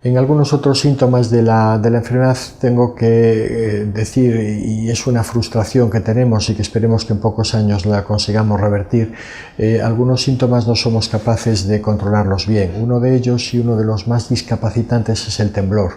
En algunos otros síntomas de la enfermedad tengo que decir, y es una frustración que tenemos y que esperemos que en pocos años la consigamos revertir, algunos síntomas no somos capaces de controlarlos bien. Uno de ellos y uno de los más discapacitantes es el temblor.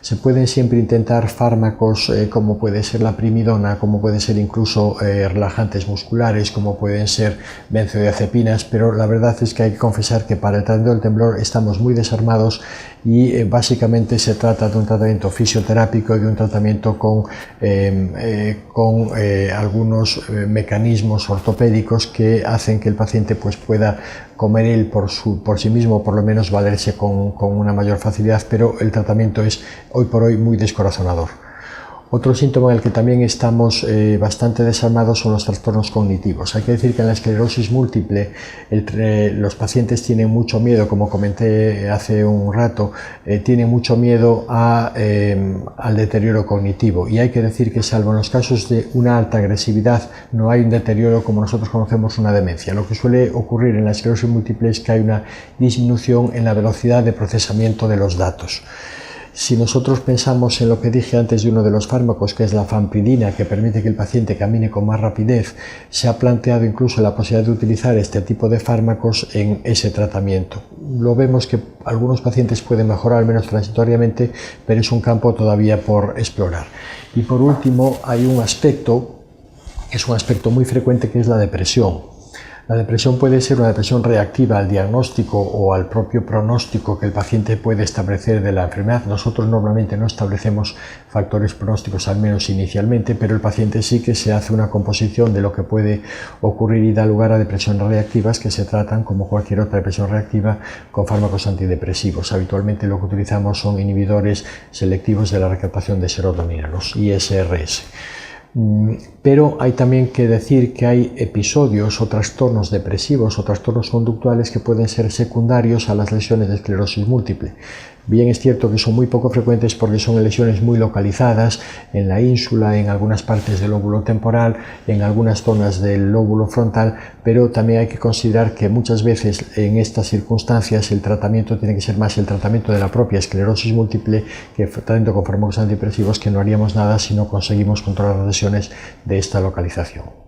Se pueden siempre intentar fármacos como puede ser la primidona, como puede ser incluso relajantes musculares, como pueden ser benzodiazepinas, pero la verdad es que hay que confesar que para el tratamiento del temblor estamos muy desarmados y básicamente se trata de un tratamiento fisioterápico y de un tratamiento con algunos mecanismos ortopédicos que hacen que el paciente pueda comer él por sí mismo, por lo menos valerse con una mayor facilidad, pero el tratamiento es hoy por hoy muy descorazonador. Otro síntoma en el que también estamos bastante desarmados son los trastornos cognitivos. Hay que decir que en la esclerosis múltiple los pacientes tienen mucho miedo, como comenté hace un rato, tienen mucho miedo al deterioro cognitivo, y hay que decir que salvo en los casos de una alta agresividad no hay un deterioro como nosotros conocemos una demencia. Lo que suele ocurrir en la esclerosis múltiple es que hay una disminución en la velocidad de procesamiento de los datos. Si nosotros pensamos en lo que dije antes de uno de los fármacos, que es la fanpridina, que permite que el paciente camine con más rapidez, se ha planteado incluso la posibilidad de utilizar este tipo de fármacos en ese tratamiento. Lo vemos que algunos pacientes pueden mejorar, al menos transitoriamente, pero es un campo todavía por explorar. Y por último, hay un aspecto, que es un aspecto muy frecuente, que es la depresión. La depresión puede ser una depresión reactiva al diagnóstico o al propio pronóstico que el paciente puede establecer de la enfermedad. Nosotros normalmente no establecemos factores pronósticos, al menos inicialmente, pero el paciente sí que se hace una composición de lo que puede ocurrir y da lugar a depresiones reactivas que se tratan, como cualquier otra depresión reactiva, con fármacos antidepresivos. Habitualmente lo que utilizamos son inhibidores selectivos de la recaptación de serotonina, los ISRS. Pero hay también que decir que hay episodios o trastornos depresivos o trastornos conductuales que pueden ser secundarios a las lesiones de esclerosis múltiple. Bien es cierto que son muy poco frecuentes porque son lesiones muy localizadas en la ínsula, en algunas partes del lóbulo temporal, en algunas zonas del lóbulo frontal, pero también hay que considerar que muchas veces en estas circunstancias el tratamiento tiene que ser más el tratamiento de la propia esclerosis múltiple que el tratamiento con fármacos antidepresivos, que no haríamos nada si no conseguimos controlar las lesiones de esta localización.